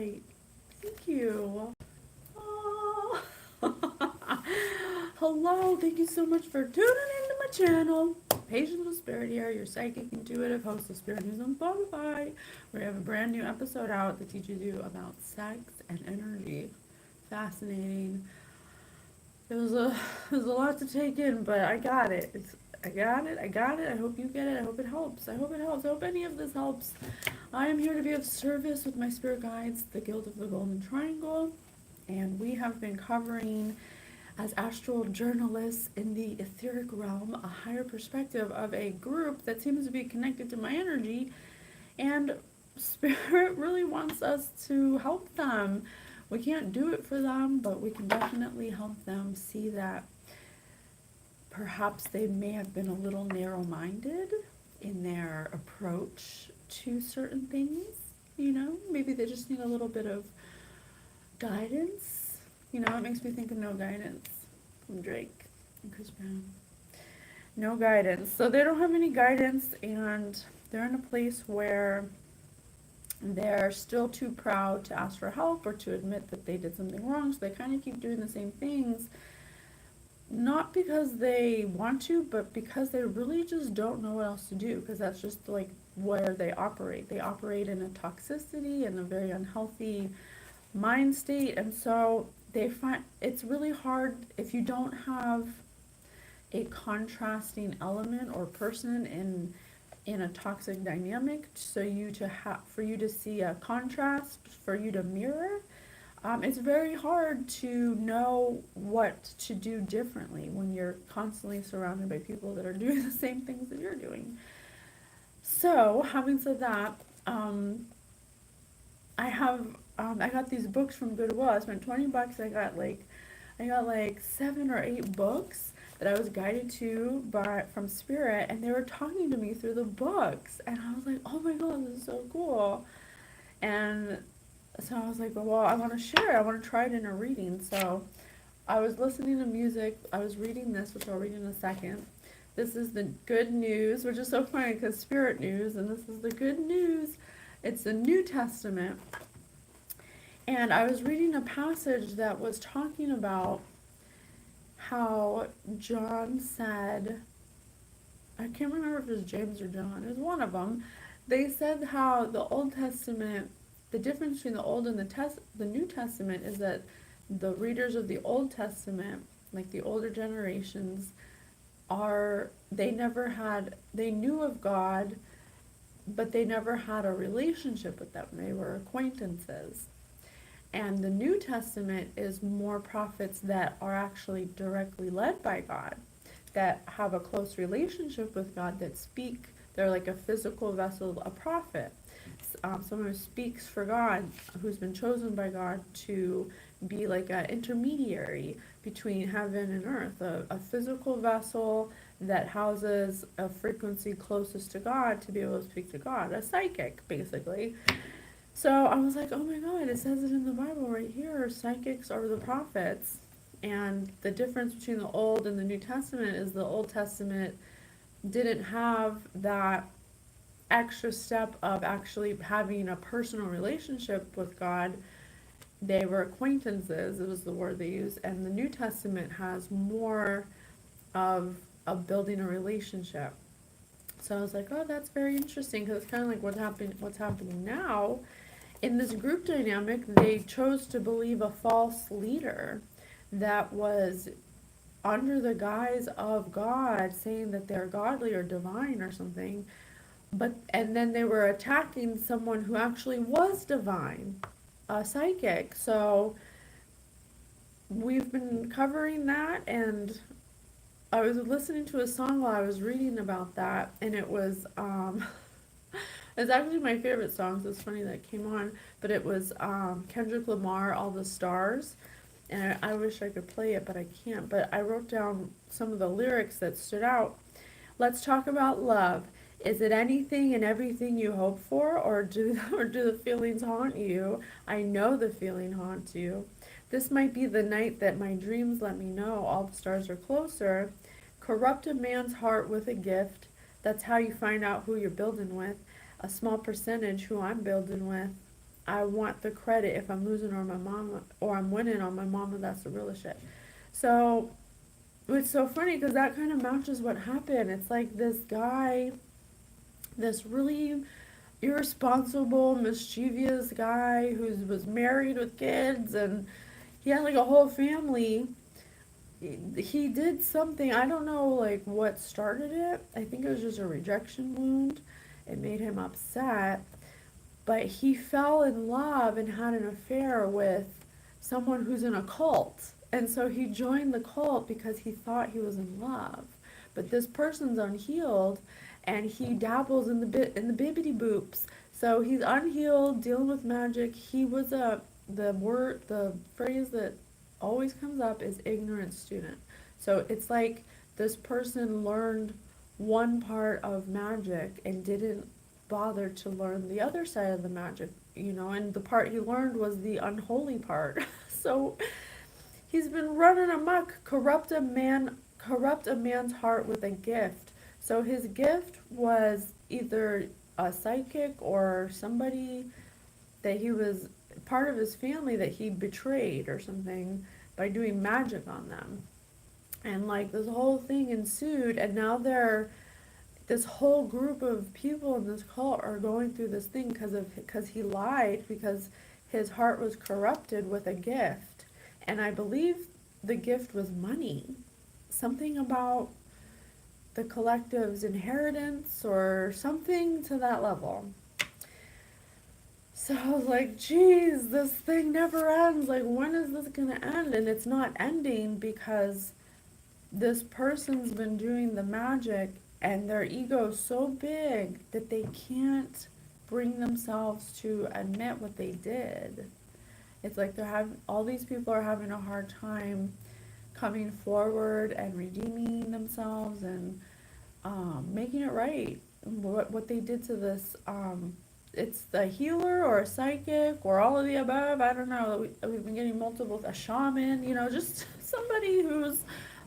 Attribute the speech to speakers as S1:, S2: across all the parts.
S1: light. Thank you. Oh. Hello, thank you so much for tuning into my channel. Patience with Spirit here, your psychic intuitive host of Spirit News on Spotify. We have a brand new episode out that teaches you about sex and energy. Fascinating. It was a lot to take in, but I got it. I got it. I got it. I hope you get it. I hope it helps. I hope it helps. I hope any of this helps. I am here to be of service with my spirit guides, the Guild of the Golden Triangle, and we have been covering, as astral journalists in the etheric realm, a higher perspective of a group that seems to be connected to my energy, and Spirit really wants us to help them. We can't do it for them, but we can definitely help them see that perhaps they may have been a little narrow-minded in their approach to certain things. Maybe they just need a little bit of guidance. It makes me think of No Guidance from Drake and Chris Brown. No guidance. So they don't have any guidance, and they're in a place where they're still too proud to ask for help or to admit that they did something wrong. So they kind of keep doing the same things, not because they want to, but because they really just don't know what else to do, because that's just like where they operate. They operate in a toxicity and a very unhealthy mind state, and so they find it's really hard if you don't have a contrasting element or person in a toxic dynamic, so for you to see a contrast, for you to mirror. It's very hard to know what to do differently when you're constantly surrounded by people that are doing the same things that you're doing. So, having said that, I got these books from Goodwill. I spent $20. I got like 7 or 8 books that I was guided to from Spirit, and they were talking to me through the books, and I was like, oh my god, this is so cool. And so I was like, well, I want to share it. I want to try it in a reading. So I was listening to music. I was reading this, which I'll read in a second. This is the good news, which is so funny because Spirit News, and this is the good news. It's the New Testament. And I was reading a passage that was talking about how John said, I can't remember if it was James or John, it was one of them. They said how the Old Testament, the difference between the Old and the New Testament is that the readers of the Old Testament, like the older generations, they knew of God, but they never had a relationship with them. They were acquaintances. And the New Testament is more prophets that are actually directly led by God, that have a close relationship with God, that speak. They're like a physical vessel, a prophet. Someone who speaks for God, who's been chosen by God to be like an intermediary between heaven and earth, a physical vessel that houses a frequency closest to God to be able to speak to God, a psychic, basically. So I was like, oh my god, it says it in the Bible right here, psychics are the prophets. And the difference between the Old and the New Testament is the Old Testament didn't have that extra step of actually having a personal relationship with God. They were acquaintances, it was the word they used, and the New Testament has more of building a relationship. So I was like, oh, that's very interesting, because it's kind of like what's happening now. In this group dynamic, they chose to believe a false leader that was under the guise of God, saying that they're godly or divine or something, and then they were attacking someone who actually was divine, a psychic. So we've been covering that, and I was listening to a song while I was reading about that, and it was it's actually my favorite song, so it's funny that it came on, but it was Kendrick Lamar, All the Stars, and I wish I could play it, but I can't. But I wrote down some of the lyrics that stood out. Let's talk about love. Is it anything and everything you hope for, or do the feelings haunt you? I know the feeling haunts you. This might be the night that my dreams let me know all the stars are closer. Corrupt a man's heart with a gift. That's how you find out who you're building with. A small percentage who I'm building with. I want the credit if I'm losing or my mama, or I'm winning on my mama. That's the real shit. So it's so funny because that kind of matches what happened. It's like this guy, this really irresponsible, mischievous guy who was married with kids, and he had like a whole family. He did something, I don't know like what started it. I think it was just a rejection wound. It made him upset, but he fell in love and had an affair with someone who's in a cult. And so he joined the cult because he thought he was in love. But this person's unhealed, and he dabbles in the bibbity boops. So he's unhealed, dealing with magic. He was the phrase that always comes up is ignorant student. So it's like this person learned one part of magic and didn't bother to learn the other side of the magic, and the part he learned was the unholy part. So he's been running amok, corrupt a man's heart with a gift. So his gift was either a psychic or somebody that he was part of his family that he betrayed or something by doing magic on them. And like this whole thing ensued, and now this whole group of people in this cult are going through this thing because he lied, because his heart was corrupted with a gift. And I believe the gift was money. Something about the collective's inheritance or something to that level. So I was like, geez, this thing never ends. Like, when is this going to end? And it's not ending because this person's been doing the magic and their ego is so big that they can't bring themselves to admit what they did. It's like all these people are having a hard time coming forward and redeeming themselves and making it right. What they did to this, it's the healer or a psychic or all of the above. I don't know. We've been getting multiple, a shaman, just somebody who's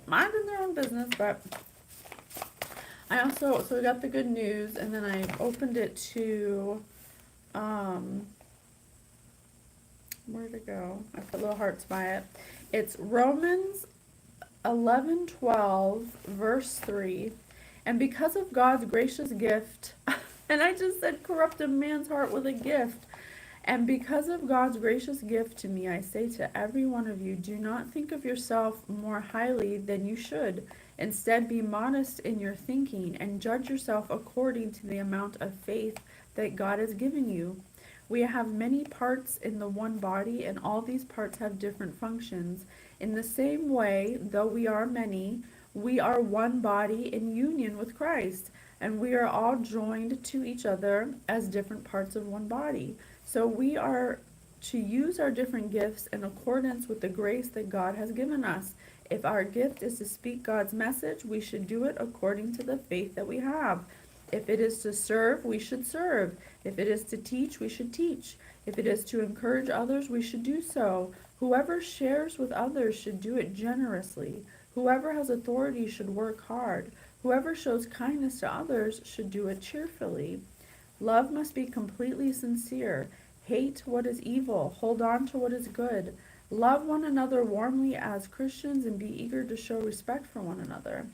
S1: minding their own business. But so we got the good news, and then I opened it to, where'd it go? I put little hearts by it. It's Romans 11:12, verse 3. And because of God's gracious gift, and I just said corrupt a man's heart with a gift. And because of God's gracious gift to me, I say to every one of you, do not think of yourself more highly than you should. Instead, be modest in your thinking and judge yourself according to the amount of faith that God has given you. We have many parts in the one body, and all these parts have different functions. In the same way, though we are many, we are one body in union with Christ, and we are all joined to each other as different parts of one body. So we are to use our different gifts in accordance with the grace that God has given us. If our gift is to speak God's message, we should do it according to the faith that we have. If it is to serve, we should serve. If it is to teach, we should teach. If it is to encourage others, we should do so. Whoever shares with others should do it generously. Whoever has authority should work hard. Whoever shows kindness to others should do it cheerfully. Love must be completely sincere. Hate what is evil. Hold on to what is good. Love one another warmly as Christians and be eager to show respect for one another.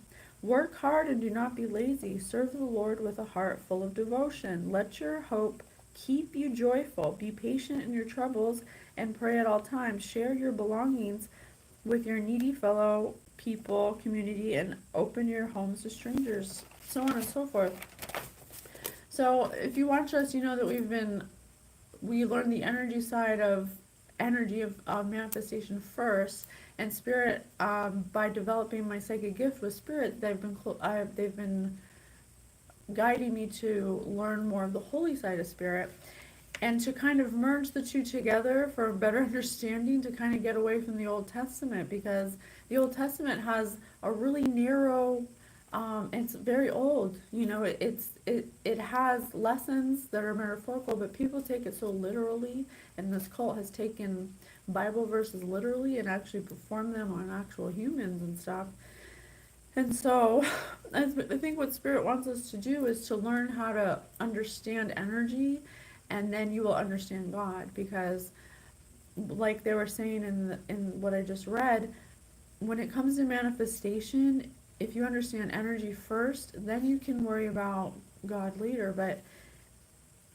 S1: Work hard and do not be lazy. Serve the Lord with a heart full of devotion. Let your hope keep you joyful. Be patient in your troubles and pray at all times. Share your belongings with your needy fellow people, community, and open your homes to strangers, so on and so forth. So if you watch us, you know that we learned the energy side of manifestation first, and spirit, by developing my psychic gift with spirit, they've been guiding me to learn more of the holy side of spirit, and to kind of merge the two together for a better understanding, to kind of get away from the Old Testament, because the Old Testament has a really narrow, it's very old, it has lessons that are metaphorical, but people take it so literally, and this cult has taken Bible verses literally and actually performed them on actual humans and stuff. And so I think what Spirit wants us to do is to learn how to understand energy and then you will understand God. Because like they were saying in what I just read, when it comes to manifestation, if you understand energy first, then you can worry about God later. But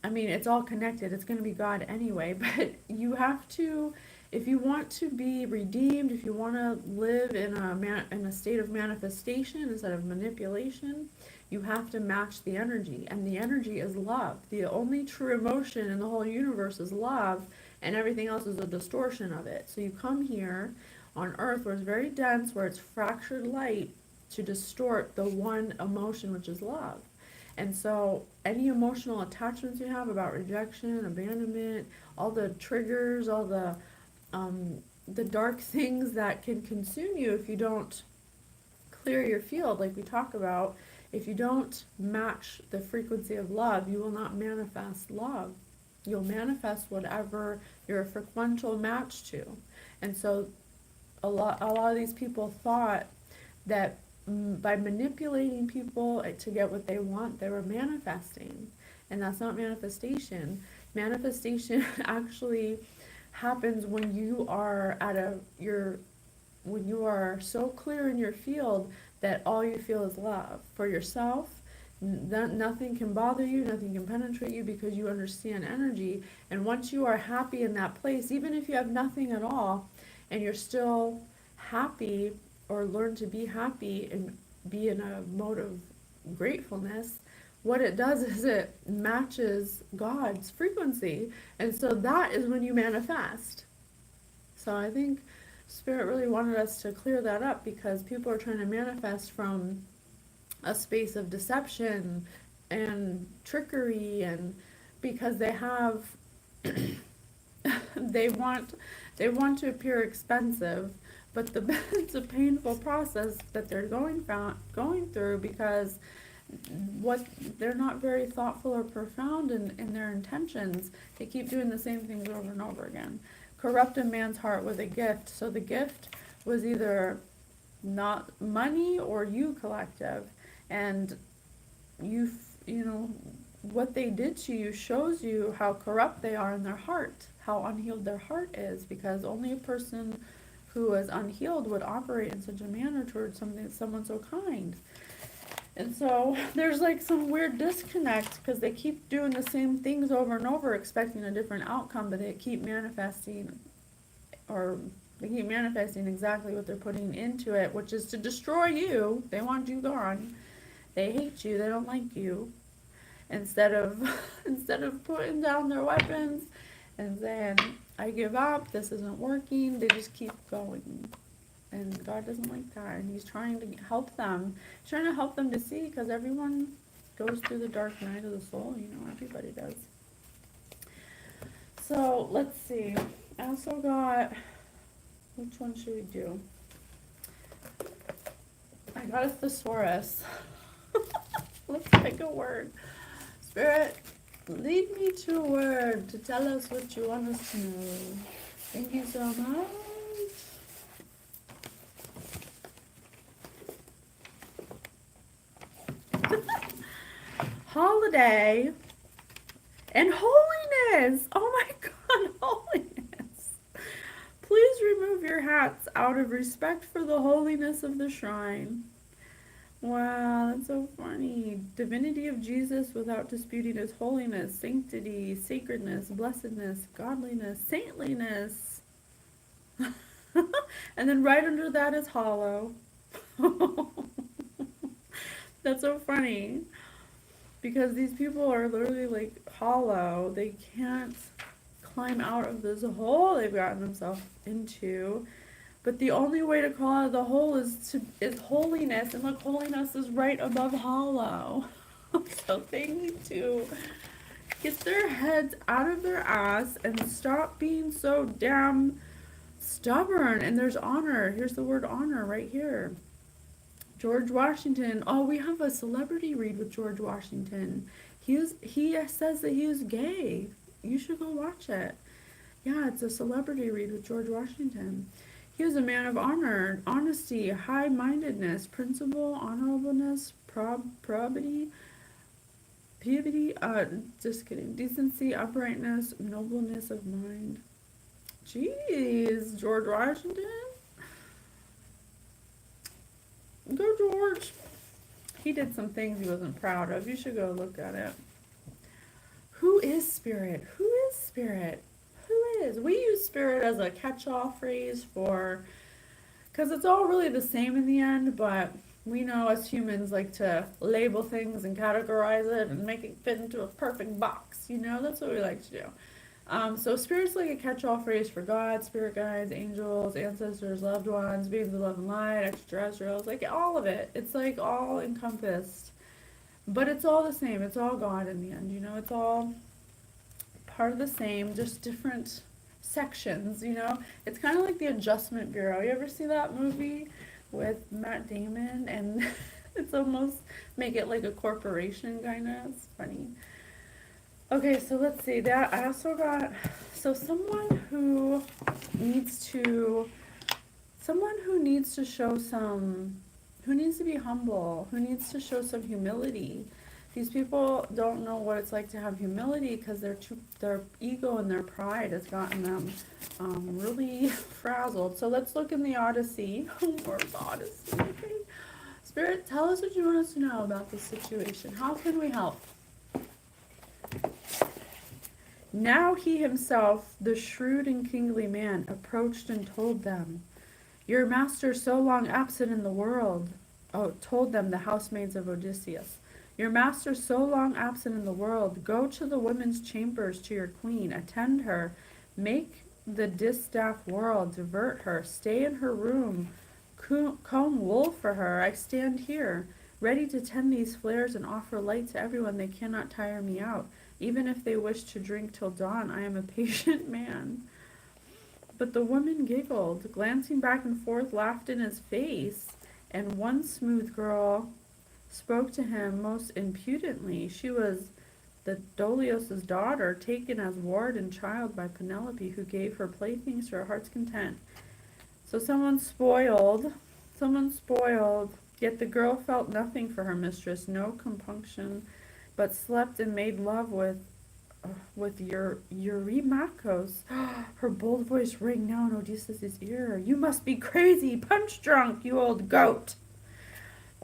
S1: I mean, it's all connected. It's going to be God anyway. But you have to, if you want to be redeemed, if you want to live in a state of manifestation instead of manipulation, you have to match the energy. And the energy is love. The only true emotion in the whole universe is love, and everything else is a distortion of it. So you come here on Earth, where it's very dense, where it's fractured light, to distort the one emotion, which is love. And so any emotional attachments you have about rejection, abandonment, all the triggers, all the dark things that can consume you if you don't clear your field, like we talk about, if you don't match the frequency of love, you will not manifest love. You'll manifest whatever you're a frequential match to. And so a lot of these people thought that by manipulating people to get what they want, they were manifesting. And that's not manifestation. Manifestation actually happens when you are when you are so clear in your field that all you feel is love for yourself. Nothing can bother you, nothing can penetrate you, because you understand energy. And once you are happy in that place, even if you have nothing at all, and you're still happy, or learn to be happy and be in a mode of gratefulness, what it does is it matches God's frequency. And so that is when you manifest. So I think Spirit really wanted us to clear that up, because people are trying to manifest from a space of deception and trickery, and because they have they want to appear expensive, but it's a painful process that they're going through, because they're not very thoughtful or profound in their intentions. They keep doing the same things over and over again. Corrupt a man's heart with a gift. So the gift was either not money or you, collective. And you know, what they did to you shows you how corrupt they are in their heart, how unhealed their heart is, because only a person who is unhealed would operate in such a manner towards someone so kind. And so there's like some weird disconnect, because they keep doing the same things over and over, expecting a different outcome, but they keep manifesting exactly what they're putting into it, which is to destroy you. They want you gone. They hate you. They don't like you. Instead of putting down their weapons and saying, I give up, this isn't working, they just keep going. And God doesn't like that. And He's trying to help them. He's trying to help them to see, because everyone goes through the dark night of the soul. You know, everybody does. So, let's see. I also got, which one should we do? I got a thesaurus. Let's pick a word. Spirit, lead me to a word to tell us what you want us to know. Thank you so much. Holiday and holiness. Oh my God, holiness. Please remove your hats out of respect for the holiness of the shrine. Wow, that's so funny. Divinity of Jesus without disputing His holiness, sanctity, sacredness, blessedness, godliness, saintliness. And then right under that is hollow. That's so funny. Because these people are literally like hollow. They can't climb out of this hole they've gotten themselves into. But the only way to crawl out of the hole is holiness. And look, holiness is right above hollow. So they need to get their heads out of their ass and stop being so damn stubborn. And there's honor. Here's the word honor right here. George Washington. Oh, we have a celebrity read with George Washington. He says that he is gay. You should go watch it. Yeah, it's a celebrity read with George Washington. He was a man of honor, honesty, high-mindedness, principle, honorableness, probity, Piety, just kidding. Decency, uprightness, nobleness of mind. Jeez, George Washington. Go George. He did some things he wasn't proud of. You should go look at it. Who is spirit? Who is spirit? Who is? We use spirit as a catch-all phrase for, because it's all really the same in the end, but we know as humans like to label things and categorize it and make it fit into a perfect box. That's what we like to do. So spirit's like a catch-all phrase for God, spirit guides, angels, ancestors, loved ones, beings of love and light, extraterrestrials, like all of it. It's like all encompassed. But it's all the same. It's all God in the end. It's all part of the same, just different sections. It's kind of like the Adjustment Bureau. You ever see that movie with Matt Damon? And it's almost make it like a corporation kind of. It's funny. Okay, so let's see. That I also got someone who needs to show some, who needs to be humble, who needs to show some humility. These people don't know what it's like to have humility because their ego and their pride has gotten them really frazzled. So let's look in the Odyssey. Homer's Odyssey. Okay. Spirit, tell us what you want us to know about this situation. How can we help? Now he himself, the shrewd and kingly man, approached and told them, "Your master so long absent in the world," told them the housemaids of Odysseus, "Your master so long absent in the world, go to the women's chambers to your queen, attend her, make the distaff whirl, divert her, stay in her room, comb wool for her. I stand here, ready to tend these flares and offer light to everyone. They cannot tire me out. Even if they wish to drink till dawn, I am a patient man." But the woman giggled, glancing back and forth, laughed in his face, and one smooth girl spoke to him most impudently. She was the Dolios' daughter, taken as ward and child by Penelope, who gave her playthings to her heart's content. So someone spoiled, yet the girl felt nothing for her mistress, no compunction, but slept and made love with Eurymachus. Her bold voice rang now in Odysseus' ear. "You must be crazy, punch drunk, you old goat."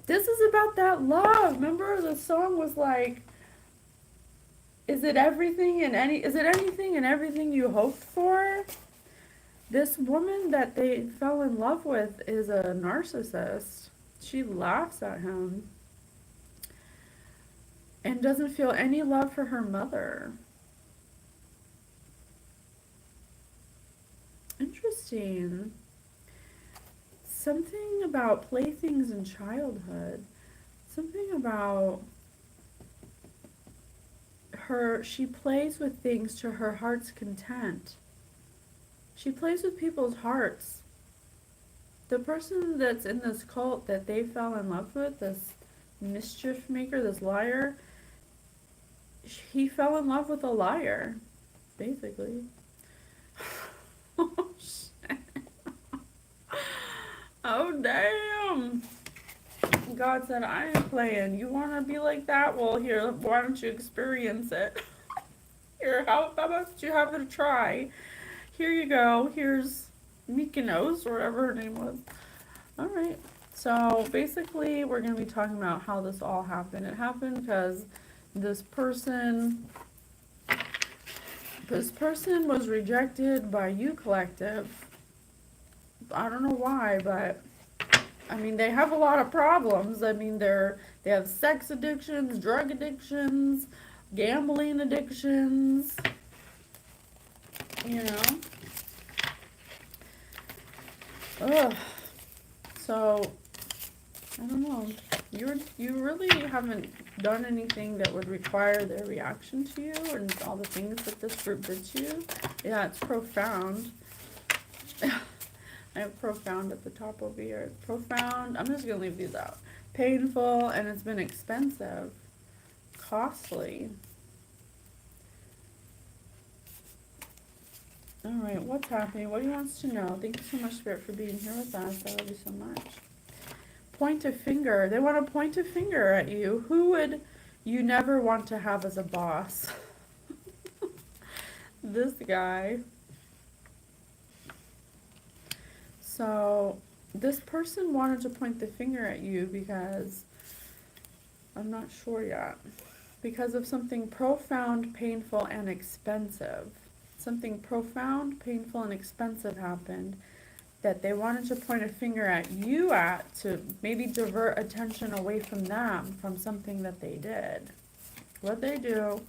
S1: This is about that love. Remember, the song was like, is it anything and everything you hoped for? This woman that they fell in love with is a narcissist. She laughs at him and doesn't feel any love for her mother. Interesting. Something about playthings in childhood. Something about her, she plays with things to her heart's content. She plays with people's hearts. The person that's in this cult that they fell in love with, this mischief maker, this liar, he fell in love with a liar, basically. Oh, shit. Oh, damn. God said, "I ain't playing. You want to be like that? Well, here, why don't you experience it? Here, how about you have it a try? Here you go. Here's Mykonos," or whatever her name was. All right. So basically, we're going to be talking about how this all happened. It happened because this person was rejected by U Collective. I don't know why, but I mean, they have a lot of problems. I mean, they have sex addictions, drug addictions, gambling addictions, you know. Ugh. So, I don't know. You really haven't done anything that would require their reaction to you and all the things that this group did to you. Yeah, it's profound. I have profound at the top over here. Profound. I'm just going to leave these out. Painful, and it's been expensive. Costly. All right, what's happening? What do you want us to know? Thank you so much, Spirit, for being here with us. I love you so much. Point a finger. They want to point a finger at you. Who you never want to have as a boss. This guy. So, this person wanted to point the finger at you because, I'm not sure yet, because of something profound, painful, and expensive. Something profound, painful, and expensive happened that they wanted to point a finger at you at to maybe divert attention away from them, from something that they did. What they do,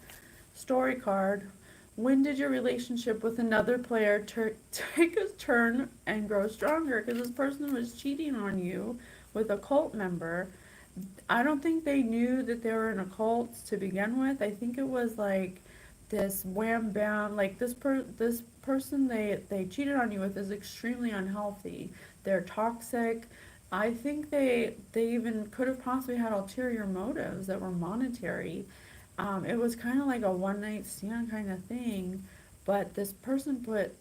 S1: story card. When did your relationship with another player take a turn and grow stronger? Because this person was cheating on you with a cult member. I don't think they knew that they were in a cult to begin with. I think it was like this wham bam, like this person they cheated on you with is extremely unhealthy. They're toxic. I think they even could have possibly had ulterior motives that were monetary. It was kind of like a one night stand kind of thing, but this person put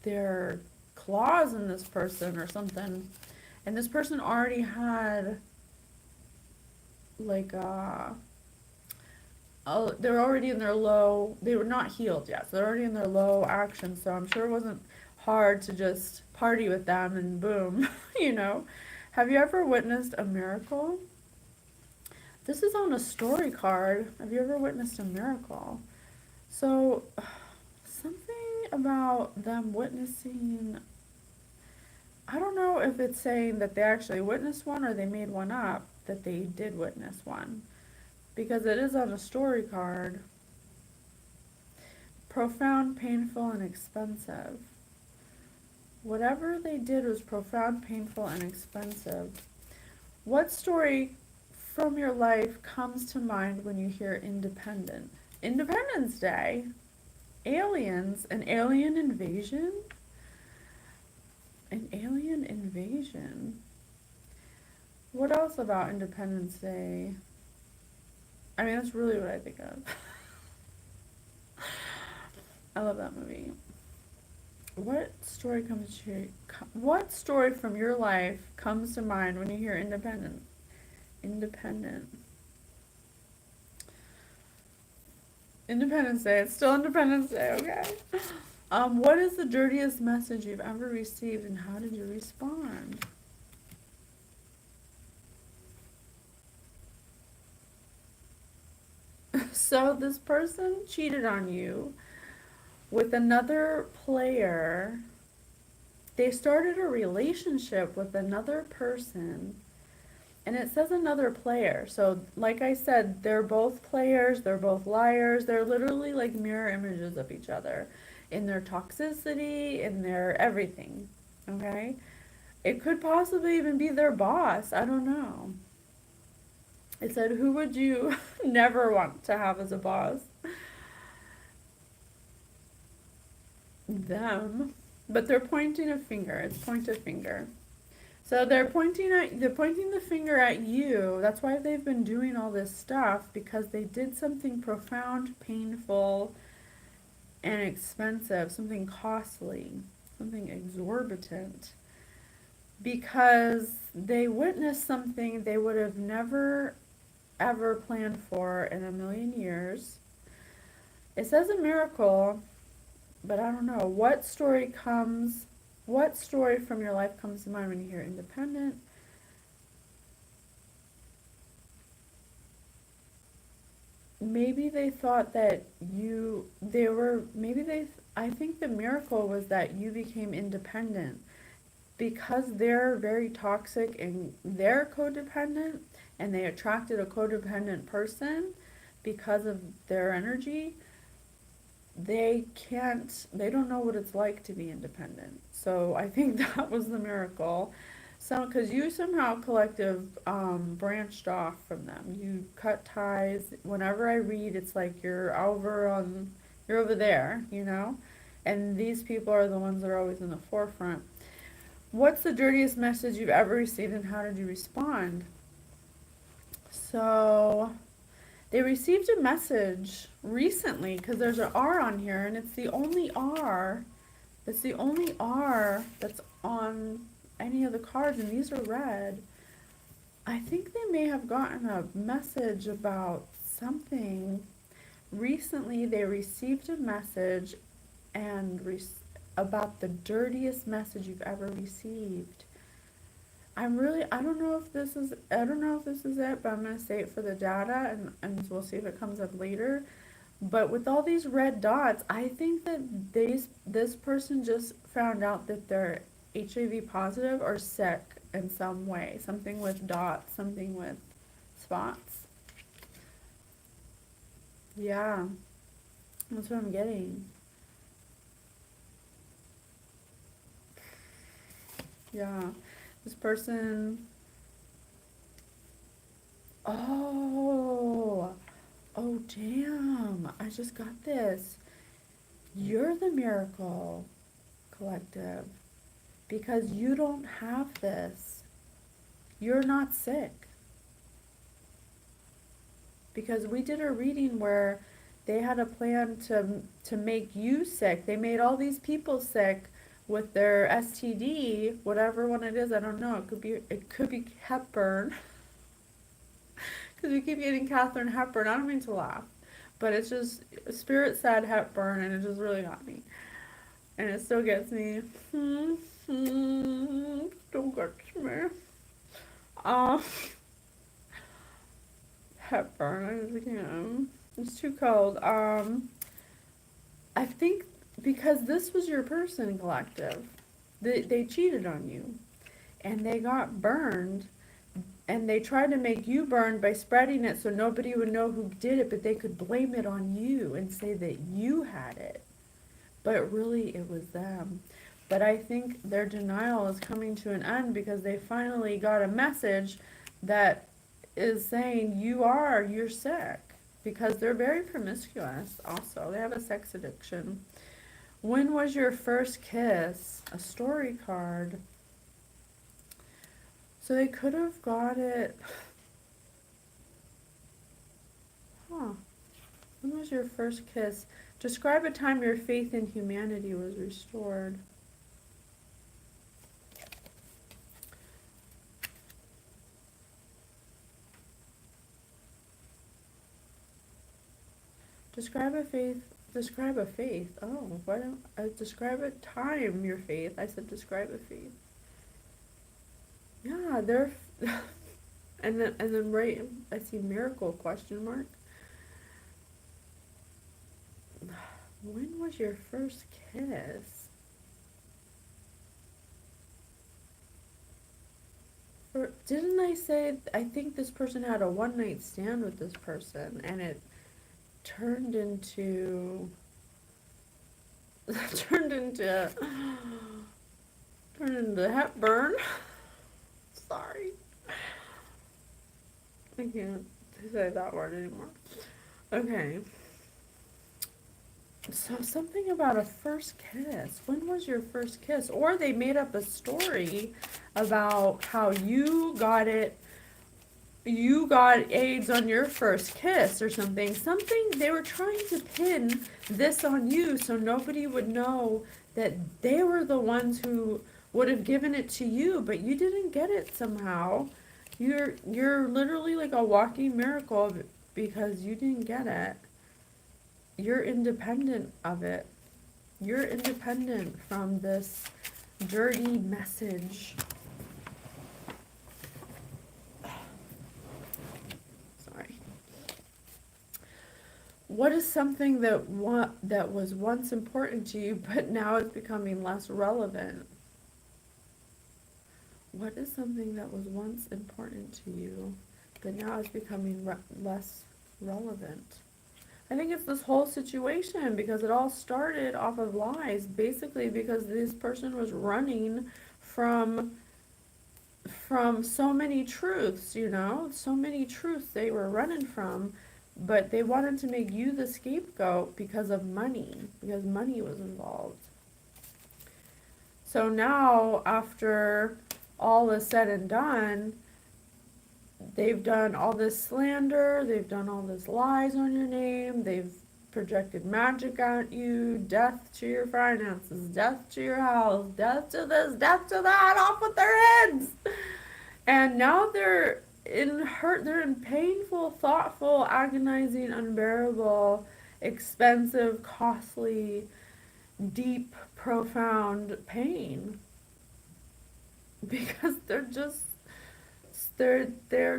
S1: their claws in this person or something, and this person already had like they're already in their low, they were not healed yet, so they're already in their low action, so I'm sure it wasn't hard to just party with them and boom, you know. Have you ever witnessed a miracle? This is on a story card. Have you ever witnessed a miracle? So, something about them witnessing, I don't know if it's saying that they actually witnessed one or they made one up, that they did witness one. Because it is on a story card. Profound, painful, and expensive. Whatever they did was profound, painful, and expensive. What story from your life comes to mind when you hear independent? Independence Day? Aliens? An alien invasion? An alien invasion? What else about Independence Day? I mean, that's really what I think of. I love that movie. What story what story from your life comes to mind when you hear independent? Independence Day. It's still Independence Day, okay? What is the dirtiest message you've ever received and how did you respond? So this person cheated on you with another player. They started a relationship with another person, and it says another player. So like I said, they're both players, they're both liars. They're literally like mirror images of each other in their toxicity, in their everything, okay? It could possibly even be their boss. I don't know. It said, who would you never want to have as a boss? Them. But they're pointing a finger. It's point a finger. So they're pointing the finger at you. That's why they've been doing all this stuff, because they did something profound, painful, and expensive, something costly, something exorbitant. Because they witnessed something they would have never ever planned for in a million years. It says a miracle, but I don't know. What story from your life comes to mind when you hear independent? Maybe they thought that I think the miracle was that you became independent because they're very toxic and they're codependent, and they attracted a codependent person because of their energy. They don't know what it's like to be independent. So I think that was the miracle. So, because you somehow collective branched off from them. You cut ties. Whenever I read, it's like you're over there, you know? And these people are the ones that are always in the forefront. What's the dirtiest message you've ever received and how did you respond? So, they received a message recently, because there's an R on here, and it's the only R that's on any of the cards, and these are red. I think they may have gotten a message about something. Recently, they received a message and about the dirtiest message you've ever received. I don't know if this is, it, but I'm going to say it for the data, and we'll see if it comes up later. But with all these red dots, I think that this person just found out that they're HIV positive or sick in some way. Something with dots, something with spots. Yeah, that's what I'm getting. Yeah, this person. Oh, oh, damn! I just got this. You're the miracle collective because you don't have this. You're not sick. Because we did a reading where they had a plan to make you sick. They made all these people sick with their STD, whatever one it is. I don't know. It could be Hepburn. Because we keep getting Katharine Hepburn. I don't mean to laugh, but it's just Spirit said Hepburn, and it just really got me, and it still gets me. Don't get me. Um, Hepburn. I just can't. It's too cold. I think because this was your person, collective. They cheated on you, and they got burned, and they tried to make you burn by spreading it so nobody would know who did it, but they could blame it on you and say that you had it. But really, it was them. But I think their denial is coming to an end because they finally got a message that is saying you're sick. Because they're very promiscuous also. They have a sex addiction. When was your first kiss? A story card. So they could have got it. Huh. When was your first kiss? Describe a time your faith in humanity was restored. Describe a faith. Oh, why don't I describe a time your faith? I said describe a faith. Yeah, they're and then right I see miracle question mark. When was your first kiss? Didn't I say I think this person had a one night stand with this person and it turned into turned into Hepburn. Sorry. I can't say that word anymore. Okay. So something about a first kiss. When was your first kiss? Or they made up a story about how you got AIDS on your first kiss or something. They were trying to pin this on you so nobody would know that they were the ones who would have given it to you, but you didn't get it somehow. You're literally like a walking miracle because you didn't get it. You're independent of it. You're independent from this dirty message. Sorry. What is something that was once important to you, but now is becoming less relevant? What is something that was once important to you, but now is becoming less relevant? I think it's this whole situation because it all started off of lies, basically because this person was running from so many truths, so many truths they were running from, but they wanted to make you the scapegoat because money was involved. So now, after all is said and done, they've done all this slander, they've done all this lies on your name, they've projected magic at you, death to your finances, death to your house, death to this, death to that, off with their heads. And now they're they're in painful, thoughtful, agonizing, unbearable, expensive, costly, deep, profound pain because they're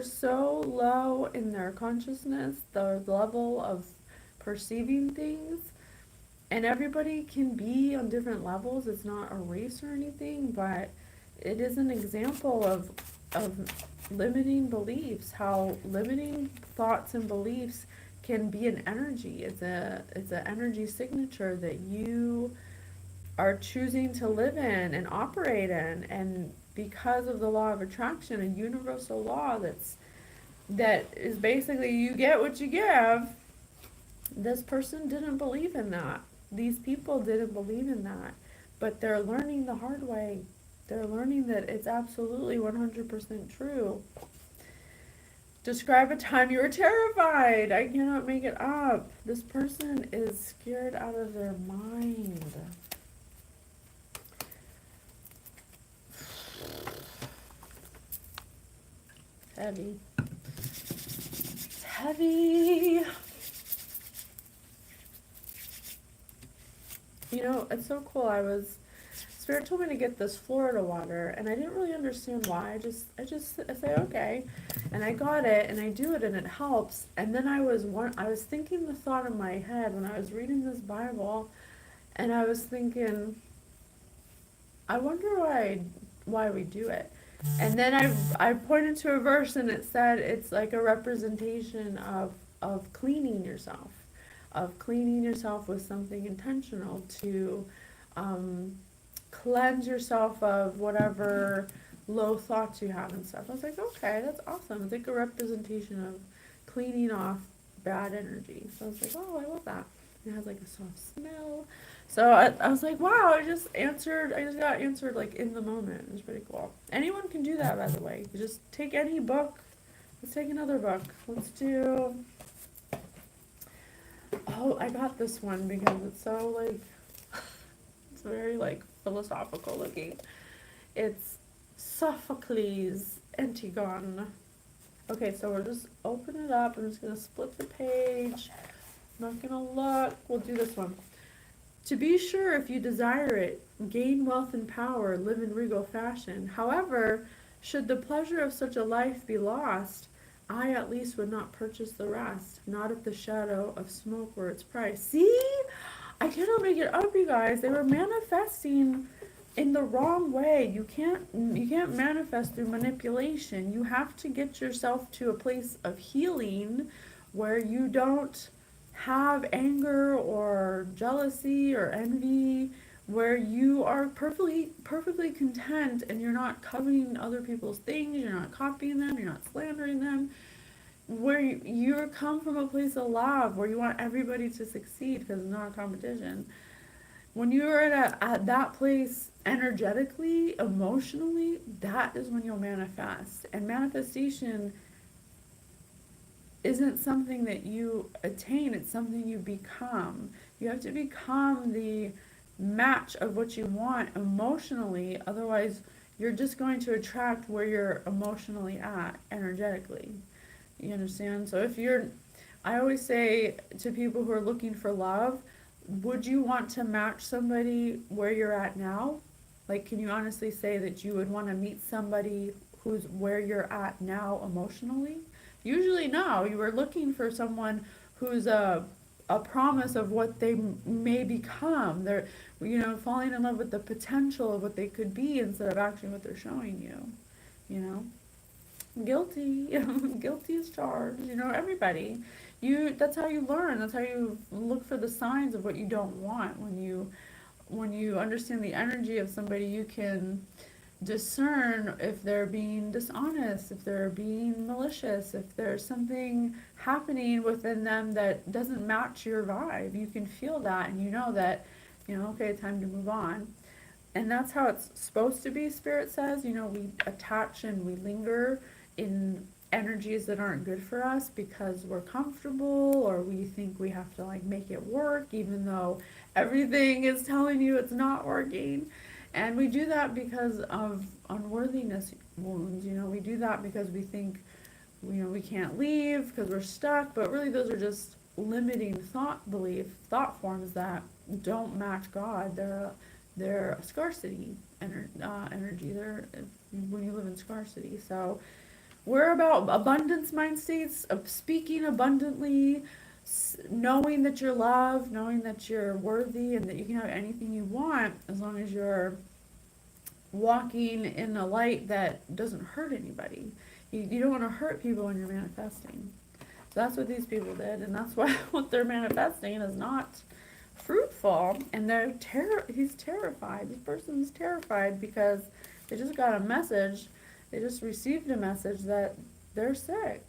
S1: so low in their consciousness, their level of perceiving things, and everybody can be on different levels. It's not a race or anything, but it is an example of limiting beliefs, how limiting thoughts and beliefs can be an energy. It's an energy signature that you are choosing to live in and operate in, and because of the law of attraction, a universal law that is basically you get what you give. This person didn't believe in that. These people didn't believe in that, but they're learning the hard way. They're learning that it's absolutely 100% true. Describe a time you were terrified. I cannot make it up. This person is scared out of their mind. Heavy. It's heavy. You know, it's so cool. Spirit told me to get this Florida water, and I didn't really understand why. I say okay, and I got it, and I do it, and it helps. And then I was thinking the thought in my head when I was reading this Bible, and I was thinking, I wonder why we do it. And then I pointed to a verse, and it said it's like a representation of cleaning yourself, with something intentional to cleanse yourself of whatever low thoughts you have and stuff. I was like, okay, that's awesome. It's like a representation of cleaning off bad energy. So I was like, oh, I love that. It has like a soft smell. So I was like, wow, I just got answered like in the moment. It was pretty cool. Anyone can do that, by the way. You just take any book. Let's take another book. Let's do, oh, I got this one because it's so like, it's very like philosophical looking. It's Sophocles' Antigone. Okay, so we'll just open it up. I'm just going to split the page. I'm not going to look. We'll do this one. To be sure, if you desire it, gain wealth and power, live in regal fashion. However, should the pleasure of such a life be lost, I at least would not purchase the rest, not if the shadow of smoke were its price. See? I cannot make it up, you guys. They were manifesting in the wrong way. You can't manifest through manipulation. You have to get yourself to a place of healing where you don't have anger or jealousy or envy, where you are perfectly content and you're not coveting other people's things, you're not copying them, you're not slandering them, where you come from a place of love, where you want everybody to succeed because it's not a competition. When you're at that place energetically, emotionally, that is when you'll manifest. And manifestation isn't something that you attain, it's something you become. You have to become the match of what you want emotionally, otherwise you're just going to attract where you're emotionally at energetically. You understand? So I always say to people who are looking for love, would you want to match somebody where you're at now? Like, can you honestly say that you would want to meet somebody who's where you're at now emotionally? Usually no. You are looking for someone who's a promise of what they may become. They're, falling in love with the potential of what they could be instead of actually what they're showing you. Guilty. Guilty as charged. Everybody. That's how you learn. That's how you look for the signs of what you don't want. When you understand the energy of somebody, you can discern if they're being dishonest, if they're being malicious, if there's something happening within them that doesn't match your vibe. You can feel that, and you know that, okay, time to move on. And that's how it's supposed to be, Spirit says. We attach and we linger in energies that aren't good for us because we're comfortable, or we think we have to like make it work even though everything is telling you it's not working. And we do that because of unworthiness wounds. We do that because we think we can't leave because we're stuck, but really those are just limiting thought forms that don't match God. They're a scarcity energy. They're when you live in scarcity. So we're about abundance mind states of speaking abundantly, knowing that you're loved, knowing that you're worthy, and that you can have anything you want as long as you're walking in a light that doesn't hurt anybody. You don't want to hurt people when you're manifesting. So that's what these people did, and that's why what they're manifesting is not fruitful. And he's terrified. This person's terrified because they just got a message. They just received a message that they're sick.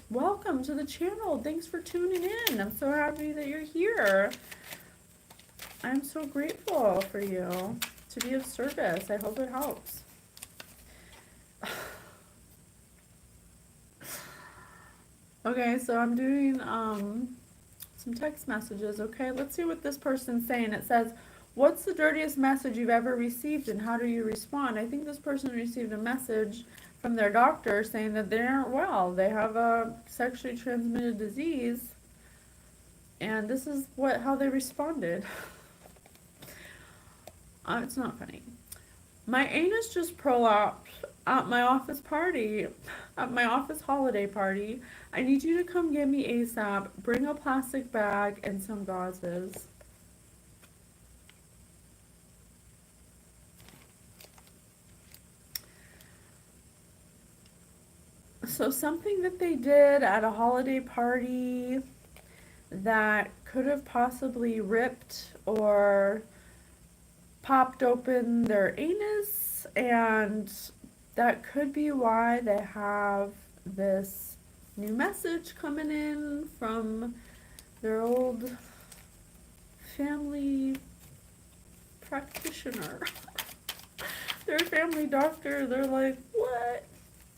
S1: Welcome to the channel. Thanks for tuning in. I'm so happy that you're here. I'm so grateful for you to be of service. I hope it helps. Okay, so I'm doing some text messages. Okay, let's see what this person's saying. It says, what's the dirtiest message you've ever received and how do you respond? I think this person received a message from their doctor saying that they aren't well. They have a sexually transmitted disease. And this is how they responded. It's not funny. My anus just prolapsed at my office holiday party. I need you to come get me ASAP. Bring a plastic bag and some gauzes. So something that they did at a holiday party that could have possibly ripped or popped open their anus, and that could be why they have this new message coming in from their old family practitioner. Their family doctor, they're like, what?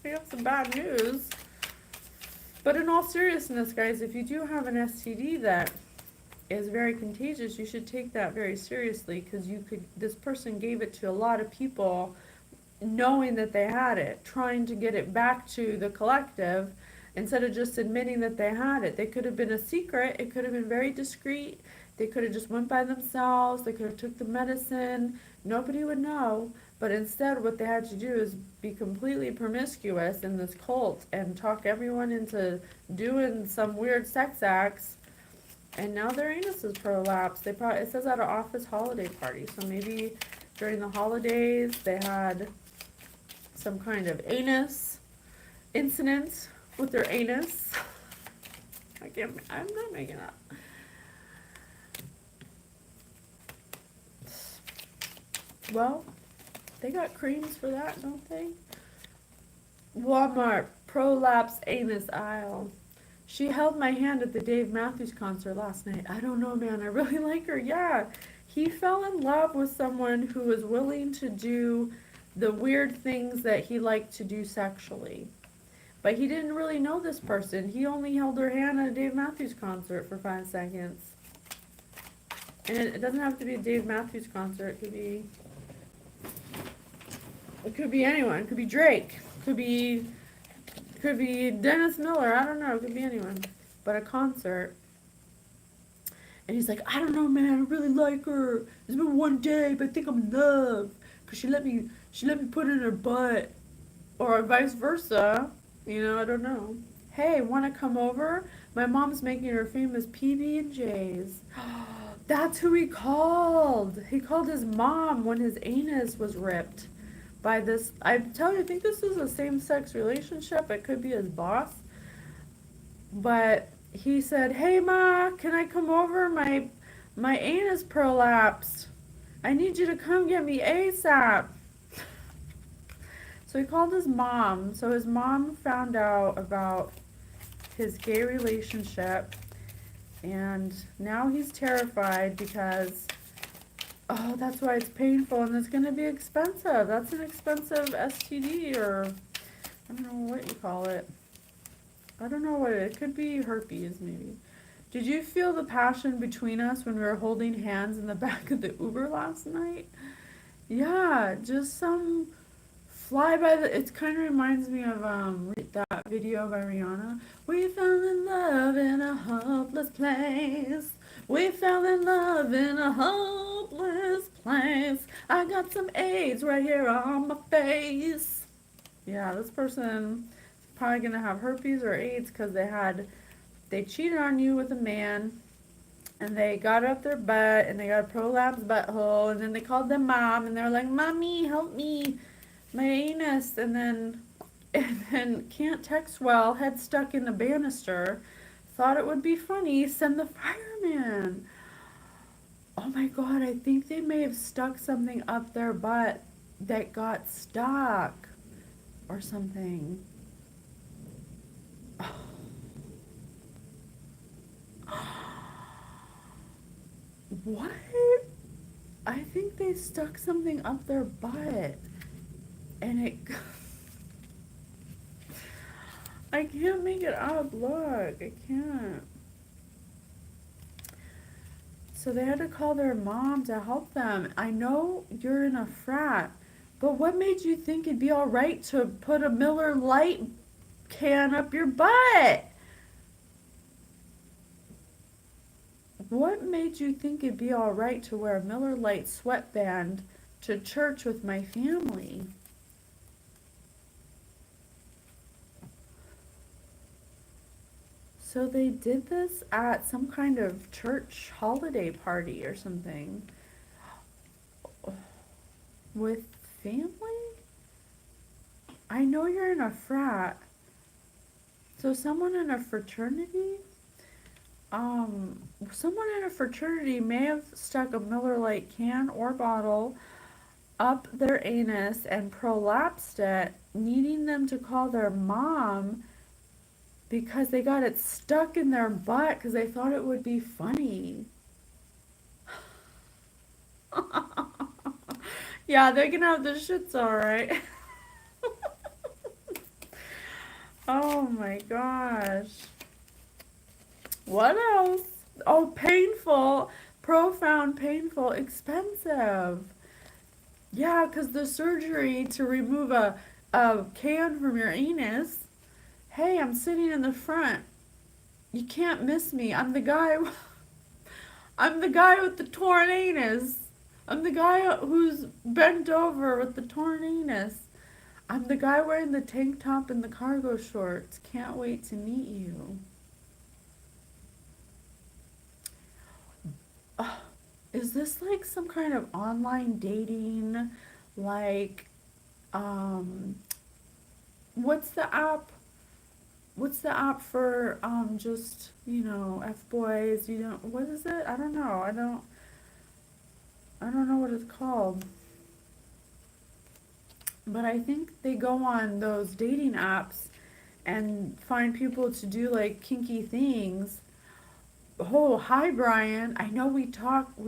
S1: We have some bad news. But in all seriousness, guys, if you do have an STD that is very contagious, you should take that very seriously, because this person gave it to a lot of people knowing that they had it, trying to get it back to the collective instead of just admitting that they had it. They could have been a secret. It could have been very discreet. They could have just went by themselves. They could have took the medicine. Nobody would know. But instead, what they had to do is be completely promiscuous in this cult and talk everyone into doing some weird sex acts. And now their anus is prolapsed. It says at an office holiday party. So maybe during the holidays they had some kind of anus incident with their anus. I'm not making up. Well, they got creams for that, don't they? Walmart, prolapse anus aisle. She held my hand at the Dave Matthews concert last night. I don't know, man. I really like her. Yeah. He fell in love with someone who was willing to do the weird things that he liked to do sexually. But he didn't really know this person. He only held her hand at a Dave Matthews concert for 5 seconds. And it doesn't have to be a Dave Matthews concert. It could be anyone. It could be Drake. Could be Dennis Miller. I don't know. It could be anyone. But a concert. And he's like, I don't know, man. I really like her. It's been one day, but I think I'm in love. Because she let me put it in her butt. Or vice versa. You know, I don't know. Hey, want to come over? My mom's making her famous PB&Js. That's who he called. He called his mom when his anus was ripped. By this, I think this is a same-sex relationship. It could be his boss. But he said, hey, Ma, can I come over? My anus prolapsed. I need you to come get me ASAP. So he called his mom. So his mom found out about his gay relationship. And now he's terrified because... Oh, that's why it's painful, and it's going to be expensive. That's an expensive STD, or I don't know what you call it. I don't know what it could be. Herpes, maybe. Did you feel the passion between us when we were holding hands in the back of the Uber last night? Yeah, just some fly by the, it kind of reminds me of that video by Rihanna. We fell in love in a hopeless place. We fell in love in a hopeless place. I got some AIDS right here on my face. Yeah, this person is probably gonna have herpes or AIDS because they cheated on you with a man, and they got up their butt, and they got a prolapsed butthole, and then they called their mom, and they were like, "Mommy, help me, my anus," and then can't text well, head stuck in the banister, thought it would be funny, send the fireman. Oh my god, I think they may have stuck something up their butt that got stuck or something. What? I think they stuck something up their butt. And it... I can't make it up. Look, I can't. So they had to call their mom to help them. I know you're in a frat, but what made you think it'd be alright to put a Miller Lite can up your butt? What made you think it'd be alright to wear a Miller Lite sweatband to church with my family? So they did this at some kind of church holiday party or something with family? I know you're in a frat. So someone in a fraternity? Someone in a fraternity may have stuck a Miller Lite can or bottle up their anus and prolapsed it, needing them to call their mom because they got it stuck in their butt because they thought it would be funny. Yeah, they're gonna have the shits alright. Oh my gosh. What else? Oh, painful, profound, painful, expensive. Yeah, because the surgery to remove a can from your anus. Hey, I'm sitting in the front. You can't miss me. I'm the guy. I'm the guy with the torn anus. I'm the guy who's bent over with the torn anus. I'm the guy wearing the tank top and the cargo shorts. Can't wait to meet you. Is this like some kind of online dating? Like, what's the app? What's the app for just, F boys? You don't, what is it? I don't know. I don't know what it's called. But I think they go on those dating apps and find people to do like kinky things. Oh, hi Brian. I know we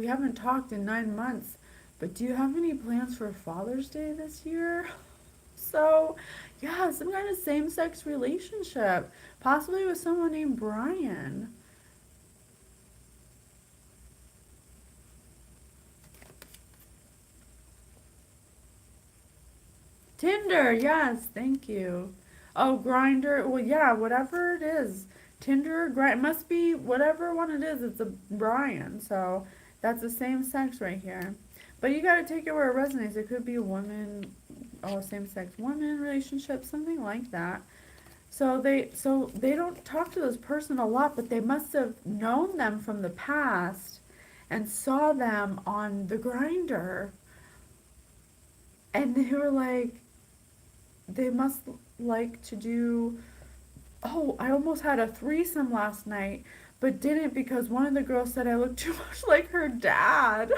S1: haven't talked in 9 months, but do you have any plans for Father's Day this year? So, yeah, some kind of same-sex relationship, possibly with someone named Brian. Tinder, yes, thank you. Oh, Grinder, well, yeah, whatever it is. Tinder, Grind, must be whatever one it is, it's a Brian, so that's the same sex right here. But you gotta take it where it resonates. It could be a woman, same-sex woman relationship, something like that. So they don't talk to this person a lot, but they must have known them from the past and saw them on the Grinder, and they were like, they must like to do. Oh, I almost had a threesome last night, but didn't because one of the girls said I looked too much like her dad.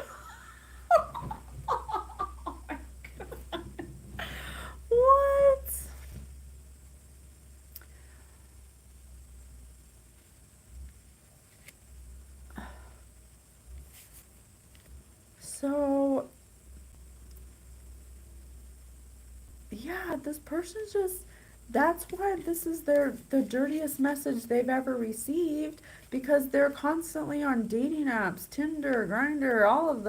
S1: Oh my God. What? So, yeah, this person's just, that's why this is the dirtiest message they've ever received, because they're constantly on dating apps, Tinder, Grindr, all of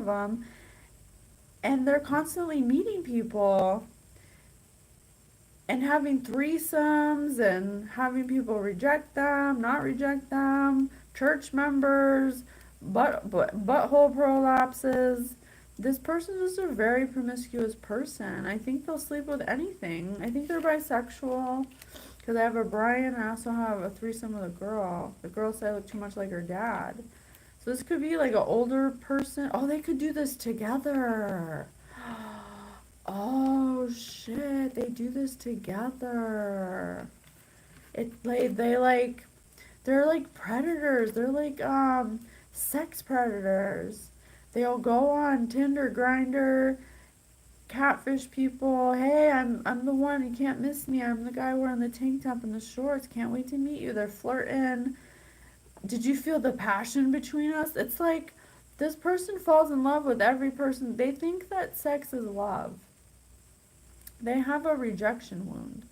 S1: them, and they're constantly meeting people. and having threesomes and having people reject them, not reject them, church members, butthole prolapses. This person is a very promiscuous person. I think they'll sleep with anything. I think they're bisexual because I have a Brian and I also have a threesome with a girl. The girl said I look too much like her dad. So this could be like an older person. Oh, they could do this together. Oh shit, they do this together. They're like predators. They're like sex predators. They'll go on Tinder, Grinder, catfish people. Hey, I'm the one. You can't miss me. I'm the guy wearing the tank top and the shorts. Can't wait to meet you. They're flirting. Did you feel the passion between us? It's like this person falls in love with every person. They think that sex is love. They have a rejection wound.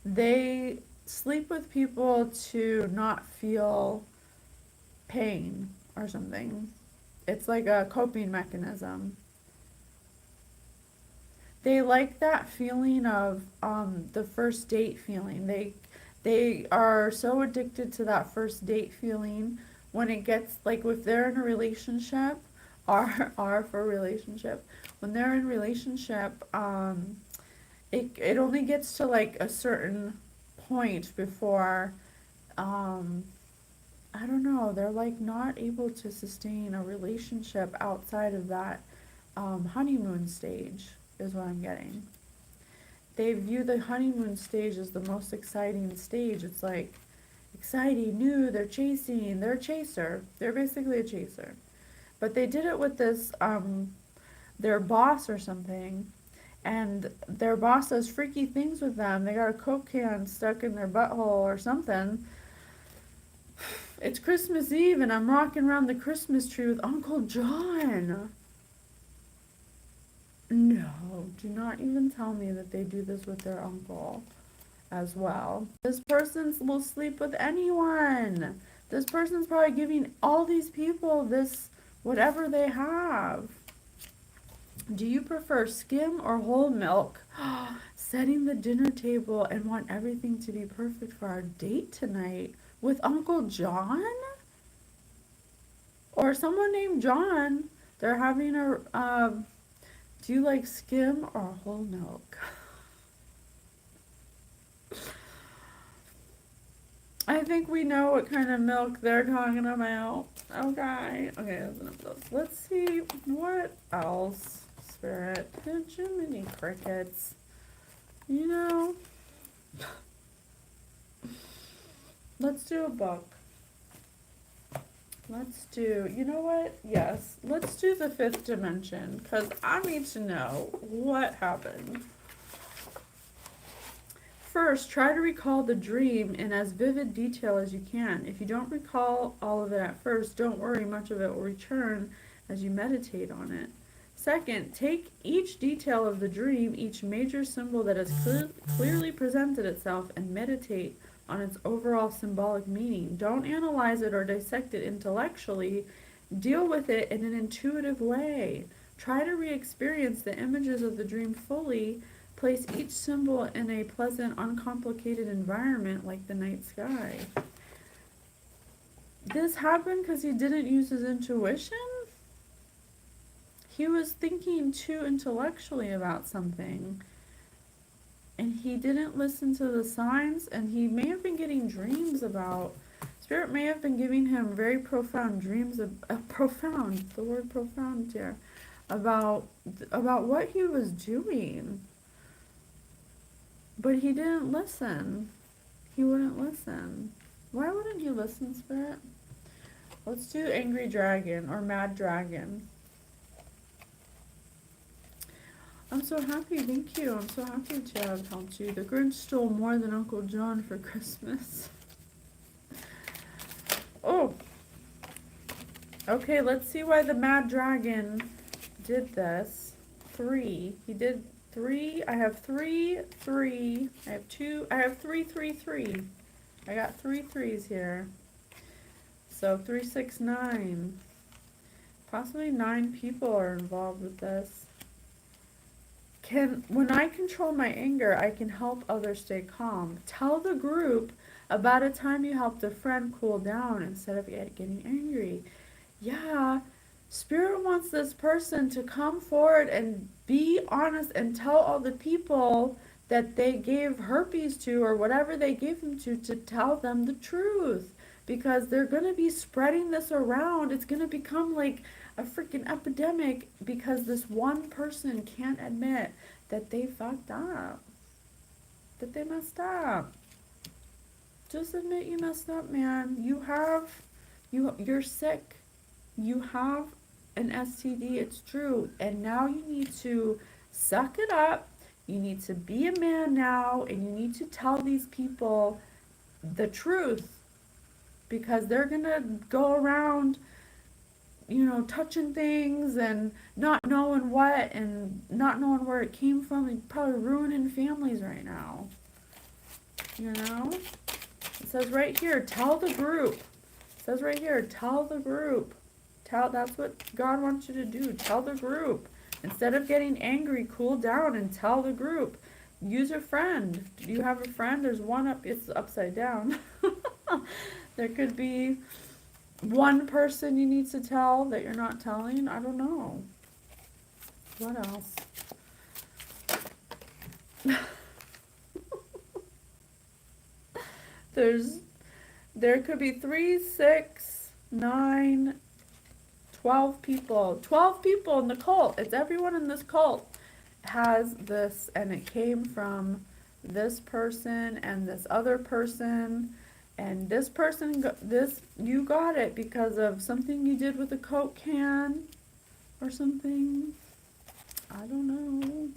S1: They sleep with people to not feel pain or something. It's like a coping mechanism. They like that feeling of the first date feeling. They are so addicted to that first date feeling when it gets like if they're in a relationship, R for relationship. When they're in relationship, it only gets to like a certain point before I don't know, they're like not able to sustain a relationship outside of that honeymoon stage is what I'm getting. They view the honeymoon stage as the most exciting stage. It's like exciting, new, they're chasing, they're a chaser. They're basically a chaser. But they did it with this their boss or something, and their boss does freaky things with them. They got a Coke can stuck in their butthole or something. It's Christmas Eve and I'm rocking around the Christmas tree with Uncle John. No, do not even tell me that they do this with their uncle as well. This person will sleep with anyone. This person's probably giving all these people this whatever they have. Do you prefer skim or whole milk? Setting the dinner table and want everything to be perfect for our date tonight with Uncle John? Or someone named John. They're having a, do you like skim or whole milk? I think we know what kind of milk they're talking about. Okay, that's enough of those. Let's see, what else? Spirit. Jiminy Crickets. You know, let's do a book. Let's do, you know what? Yes, let's do the fifth dimension, because I need to know what happened. First, try to recall the dream in as vivid detail as you can. If you don't recall all of it at first, don't worry, much of it will return as you meditate on it. Second, take each detail of the dream, each major symbol that has clearly presented itself, and meditate on its overall symbolic meaning. Don't analyze it or dissect it intellectually. Deal with it in an intuitive way. Try to re-experience the images of the dream fully. Place each symbol in a pleasant, uncomplicated environment like the night sky. This happened because he didn't use his intuition? He was thinking too intellectually about something. And he didn't listen to the signs, and he may have been getting dreams about, Spirit may have been giving him very profound dreams, profound, the word profound here, about what he was doing. But he didn't listen. He wouldn't listen. Why wouldn't he listen, Spirit? Let's do Angry Dragon or Mad Dragon. I'm so happy, thank you. I'm so happy to have helped you. The Grinch stole more than Uncle John for Christmas. Oh. Okay, let's see why the Mad Dragon did this. 3. He did 3. I have 3, 3. I have 2. I have 3, 3, 3. I got 3 threes here. So 3, 6, 9. Possibly 9 people are involved with this. when I control my anger, I can help others stay calm. Tell the group about a time you helped a friend cool down instead of getting angry. Yeah, Spirit wants this person to come forward and be honest and tell all the people that they gave herpes to or whatever they gave them to tell them the truth. Because they're going to be spreading this around. It's going to become like a freaking epidemic because this one person can't admit that they fucked up, that they messed up. Just admit you messed up, man. You're sick. You have an STD, it's true. And now you need to suck it up. You need to be a man now, and you need to tell these people the truth, because they're gonna go around, touching things and not knowing what and not knowing where it came from, and probably ruining families right now. It says right here, tell the group. It says right here, tell the group. That's what God wants you to do. Tell the group. Instead of getting angry, cool down and tell the group. Use a friend. Do you have a friend? There's one it's upside down. There could be one person you need to tell that you're not telling. I don't know. What else? There could be 3, 6, 9, 12 people. 12 people in the cult. It's everyone in this cult has this, and it came from this person and this other person. And this person, you got it because of something you did with a Coke can or something. I don't know.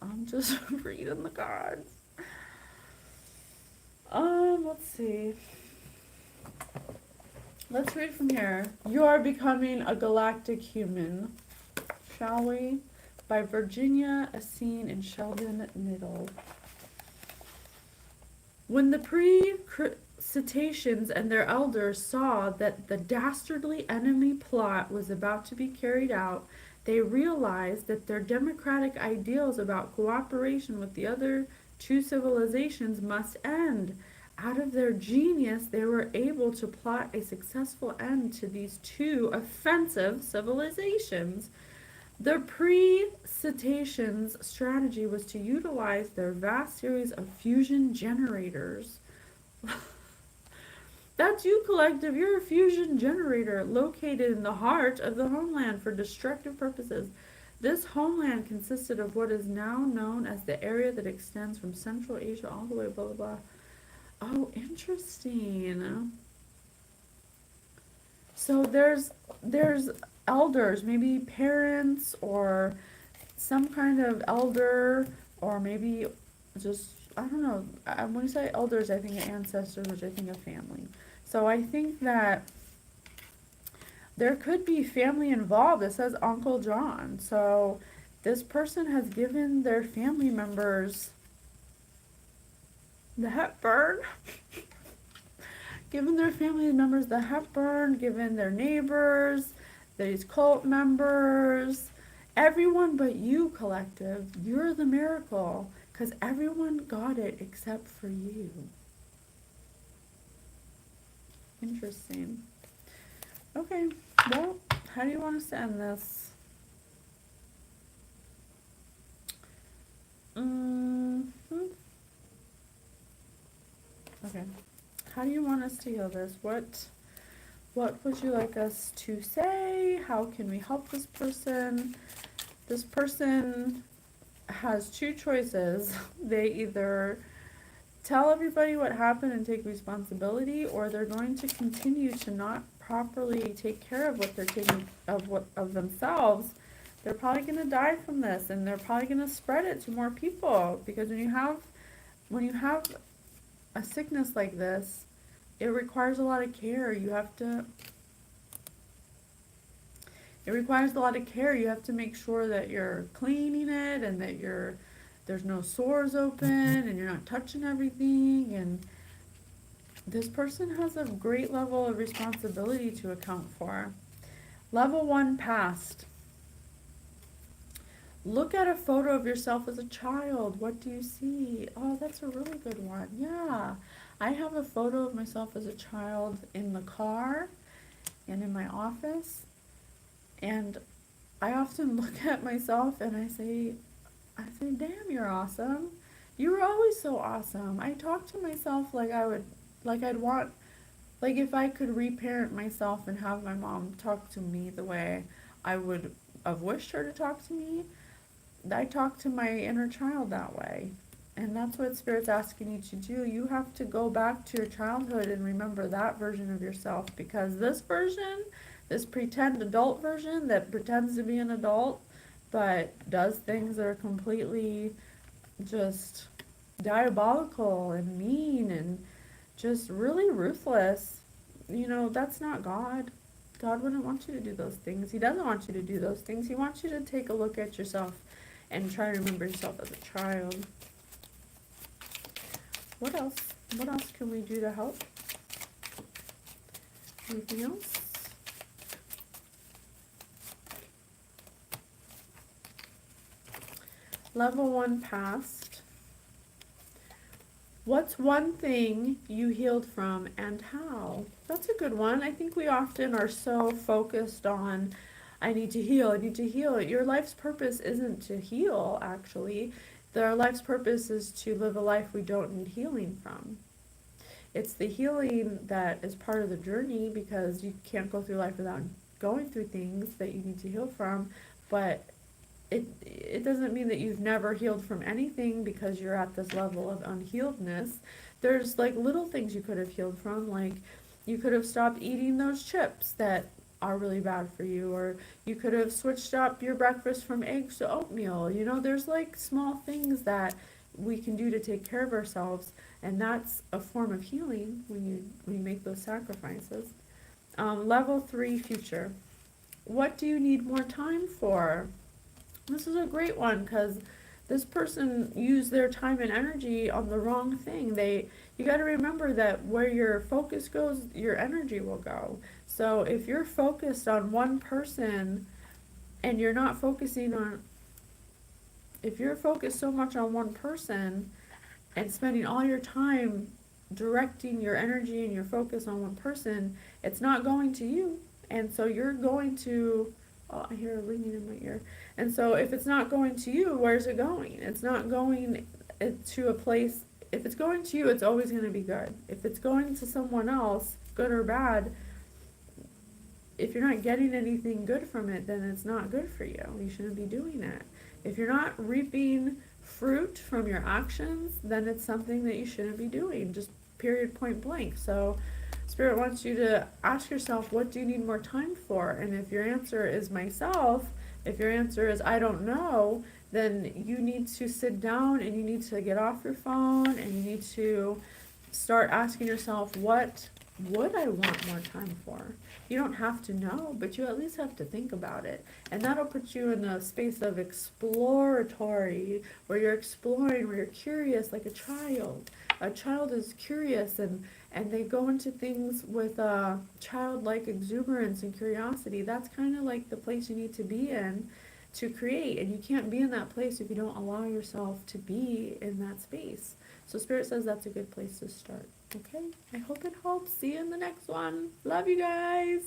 S1: I'm just reading the cards. Let's see. Let's read from here. You are becoming a galactic human, shall we? By Virginia Essene and Sheldon Middle. When the pre-cetaceans and their elders saw that the dastardly enemy plot was about to be carried out, they realized that their democratic ideals about cooperation with the other two civilizations must end. Out of their genius, they were able to plot a successful end to these two offensive civilizations. The pre-cetaceans' strategy was to utilize their vast series of fusion generators. That's you, collective. You're a fusion generator located in the heart of the homeland for destructive purposes. This homeland consisted of what is now known as the area that extends from Central Asia all the way, blah, blah, blah. Oh, interesting. So there's elders, maybe parents or some kind of elder, or maybe just, I don't know. When you say elders, I think of ancestors, which I think of family. So I think that there could be family involved. It says Uncle John. So this person has given their family members the Hepburn. Given their family members the Hepburn, given their neighbors, these cult members, everyone but you, collective. You're the miracle, because everyone got it except for you. Interesting. Okay, well, how do you want us to end this? Okay. How do you want us to heal this? What would you like us to say? How can we help this person? This person has two choices. They either tell everybody what happened and take responsibility, or they're going to continue to not properly take care of what they're taking of themselves. They're probably going to die from this, and they're probably going to spread it to more people, because when you have a sickness like this, it requires a lot of care. It requires a lot of care. You have to make sure that you're cleaning it, and that there's no sores open, and you're not touching everything. And this person has a great level of responsibility to account for. Level 1 passed. Look at a photo of yourself as a child. What do you see? Oh, that's a really good one. Yeah. I have a photo of myself as a child in the car and in my office. And I often look at myself and I say, damn, you're awesome. You were always so awesome. I talk to myself like I'd want, like if I could reparent myself and have my mom talk to me the way I would have wished her to talk to me, I talk to my inner child that way. And that's what Spirit's asking you to do. You have to go back to your childhood and remember that version of yourself, because this version, this pretend adult version that pretends to be an adult but does things that are completely just diabolical and mean and just really ruthless, that's not God. God wouldn't want you to do those things. He doesn't want you to do those things. He wants you to take a look at yourself and try to remember yourself as a child. What else? What else can we do to help? Anything else? Level 1 past. What's one thing you healed from and how? That's a good one. I think we often are so focused on, I need to heal, I need to heal. Your life's purpose isn't to heal, actually. Our life's purpose is to live a life we don't need healing from. It's the healing that is part of the journey, because you can't go through life without going through things that you need to heal from, but it doesn't mean that you've never healed from anything because you're at this level of unhealedness. There's like little things you could have healed from, like you could have stopped eating those chips that are really bad for you, or you could have switched up your breakfast from eggs to oatmeal. There's like small things that we can do to take care of ourselves, and that's a form of healing when you make those sacrifices. Level 3, future. What do you need more time for? This is a great one, because this person used their time and energy on the wrong thing. You got to remember that where your focus goes, your energy will go. So if you're focused on one person and you're not focusing on, if you're focused so much on one person and spending all your time directing your energy and your focus on one person, it's not going to you. And so you're going to, oh, I hear a ringing in my ear. And so if it's not going to you, where's it going? It's not going to a place. If it's going to you, it's always going to be good. If it's going to someone else, good or bad, if you're not getting anything good from it, then it's not good for you. You shouldn't be doing it. If you're not reaping fruit from your actions, then it's something that you shouldn't be doing, just period, point blank. So Spirit wants you to ask yourself, what do you need more time for? And if your answer is myself, if your answer is I don't know, then you need to sit down and you need to get off your phone and you need to start asking yourself, what would I want more time for? You don't have to know, but you at least have to think about it. And that'll put you in a space of exploratory, where you're exploring, where you're curious like a child. A child is curious, and they go into things with childlike exuberance and curiosity. That's kind of like the place you need to be in to create. And you can't be in that place if you don't allow yourself to be in that space. So Spirit says that's a good place to start. Okay? I hope it helps. See you in the next one. Love you guys.